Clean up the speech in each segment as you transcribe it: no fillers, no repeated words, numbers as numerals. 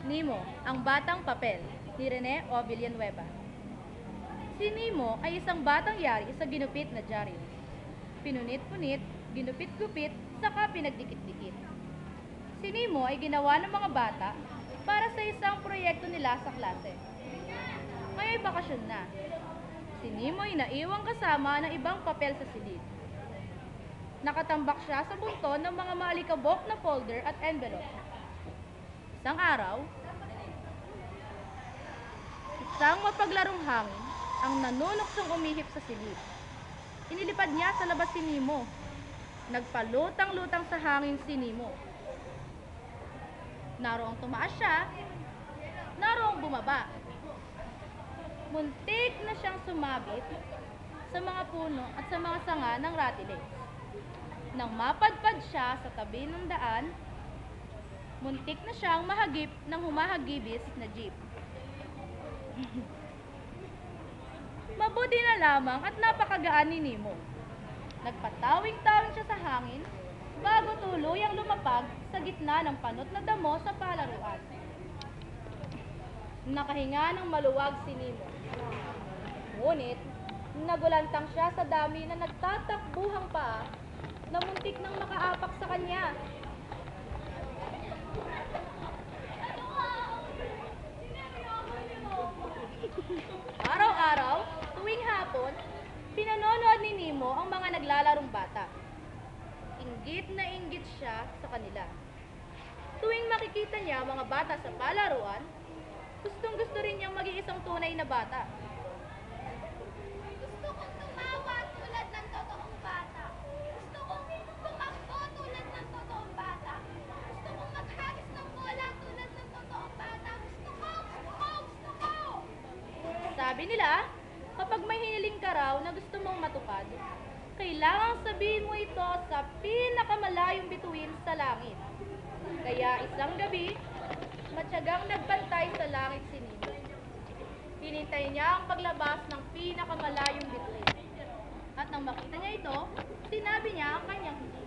Nemo, ang batang papel, ni Rene O. Villanueva. Si Nemo ay isang batang yari sa ginupit na dyaryo. Pinunit-punit, ginupit-gupit, saka pinagdikit-dikit. Si Nemo ay ginawa ng mga bata para sa isang proyekto nila sa klase. Ngayon'y bakasyon na. Si Nemo ay naiwang kasama ng ibang papel sa silid. Nakatambak siya sa bunton ng mga maalikabok na folder at envelope. Isang araw, isang mapaglarong hangin ang nanunuksong umihip sa silid. Inilipad niya sa labas si Nemo. Nagpalutang-lutang sa hangin si Nemo. Naroong tumaas siya, naroong bumaba. Muntik na siyang sumabit sa mga puno at sa mga sanga ng rattlesnake. Nang mapadpad siya sa tabi ng daan, muntik na siyang mahagip ng humahagibis na jeep. Mabuti na lamang at napakagaan ni Nemo. Nagpatawing-tawing siya sa hangin bago tuluyang lumapag sa gitna ng panot na damo sa palaruan. Nakahinga ng maluwag si Nemo. Ngunit, nagulantang siya sa dami na nagtatakbuhang paa na muntik nang makaapak sa kanya. Araw-araw, tuwing hapon, pinanonood ni Nemo ang mga naglalarong bata. Inggit na inggit siya sa kanila. Tuwing makikita niya ang mga bata sa palaruan, gustong-gusto rin niyang maging isang tunay na bata. Gusto kong tumawa tulad ng totoong bata. Gusto kong tumakbo tulad ng totoong bata. Gusto kong maghagis ng bola tulad ng totoong bata. Gusto ko, gusto ko, gusto ko! Sabi nila, kapag may hiniling ka raw na gusto mong matupad, kailangang sabihin mo ito sa pinakamalayong bituin sa langit. Kaya isang gabi, matyagang nagbantay sa langit si Nemo. Hinintay niya ang paglabas ng pinakamalayong bituin. At nang makita niya ito, sinabi niya ang kanyang hindi.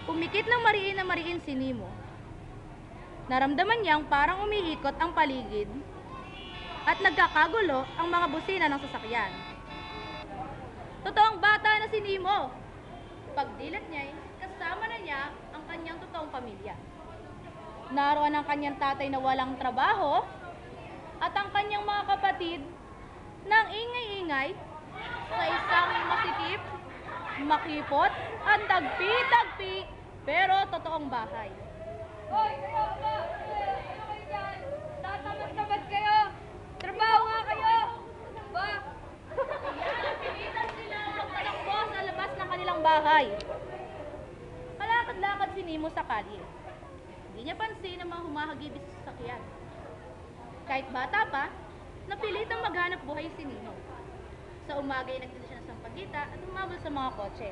Pumikit ng mariin si Nemo. Naramdaman niyang parang umiikot ang paligid at nagkakagulo ang mga busina ng sasakyan. Totoong bata na si Nemo. Pagdilat niya, kasama na niya ang kanyang totoong pamilya. Naroon ang kanyang tatay na walang trabaho at ang kanyang mga kapatid nang ingay-ingay sa isang masikip, makipot at tagpi-tagpi pero totoong bahay. Hoy, kayo ba? Ano kayo dyan? Tatamad-tamad kayo! Trabaho nga kayo! Ba? Pilitan sila magtalakbo sa labas ng kanilang bahay. Kalakad-lakad si Nemo sa kalye. Hindi niya pansin ang mga humahagibis sa sasakyan. Kahit bata pa, napilitang maghanap buhay si Nemo. Sa umaga ay nagtinda siya ng sampagita at umabol sa mga kotse.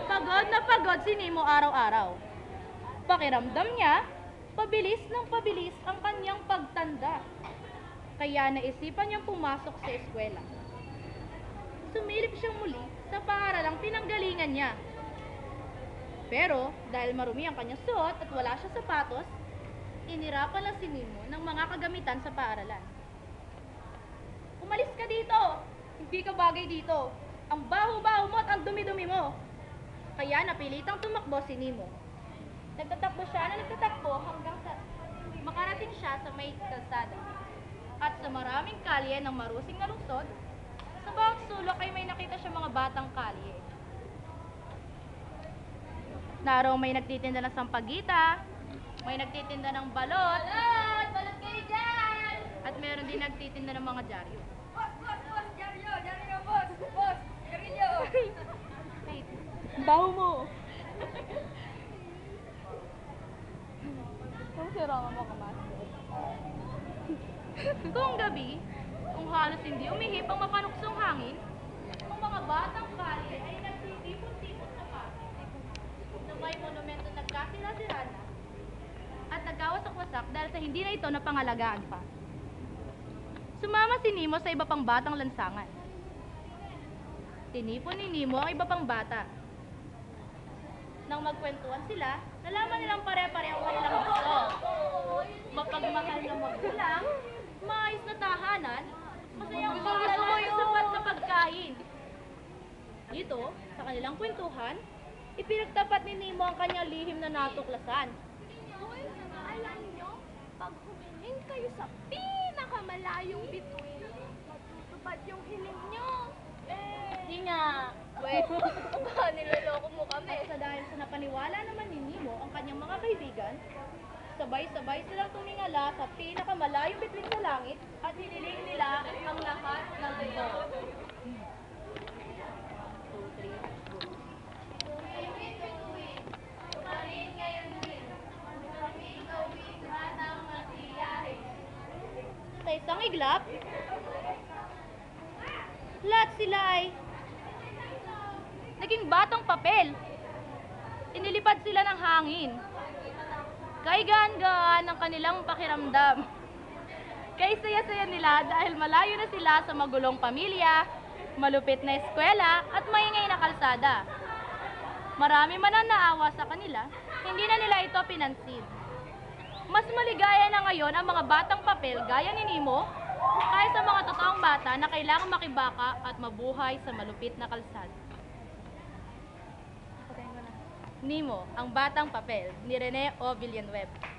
Pagod na pagod si Nemo araw-araw. Pakiramdam niya, pabilis ng pabilis ang kanyang pagtanda. Kaya naisipan niyang pumasok sa eskwela. Sumilip siyang muli sa paaralang pinanggalingan niya. Pero dahil marumi ang kanyang suot at wala siya sapatos, inirapan lang si Nemo ng mga kagamitan sa paaralan. Umalis ka dito! Hindi ka bagay dito! Ang baho-baho mo at ang dumi-dumi mo! Kaya napilitang tumakbo si Nemo. Nagtatakbo siya na nagtatakbo hanggang sa makarating siya sa may kalsada. At sa maraming kalye ng marusing na lungsod, sa bawat sulok ay may nakita siya mga batang kalye. Narong may nagtitinda ng sampagita, may nagtitinda ng balot, Balot! Balot kayo dyan! at meron din nagtitinda ng mga dyaryo. Boss! Boss! Boss! Jaryo! Jaryo! Boss! Boss! Garilyo! Wait, baho mo! Kung sira ka mo kamaster. Kung gabi, kung halos hindi umihip ang mapanuksong hangin, ang mga batang kalye ay nagtitipon-tipon sa pato. dahil sa hindi na ito napangalagaan pa. Sumama si Nemo sa iba pang batang lansangan. Tinipon ni Nemo ang iba pang bata. Nang magkwentuhan sila, nalaman nilang pare-pare ang kanilang gusto. Mapagmahal na magulang, maayos na tahanan, masayang pangalaman at sapat na pagkain. Dito, sa kanilang kwentuhan, ipinagtapat ni Nemo ang kanyang lihim na natuklasan. Uy, alam nyo, pag humiling kayo sa pinakamalayong bituin, matutupad yung hiling nyo. Di nga. Baka niloloko mo kami. At sa dahil sa napaniwala naman ni Nemo ang kanyang mga kaibigan, sabay-sabay silang tumingala sa pinakamalayong bituin sa langit at hiniling nila ang lahat ng ito. 2, 3, go. Sa isang iglap, lahat sila ay naging batang papel. Inilipad sila ng hangin. Kay gaan-gaan ang kanilang pakiramdam. Kay saya-saya nila dahil malayo na sila sa magulong pamilya, malupit na eskwela at maingay na kalsada. Marami man ang naawa sa kanila, hindi na nila ito pinansin. Mas maligaya na ngayon ang mga batang papel gaya ni Nemo kaysa sa mga totoong bata na kailangang makibaka at mabuhay sa malupit na kalsada. Nemo, ang batang papel ni Rene O. Villanueva.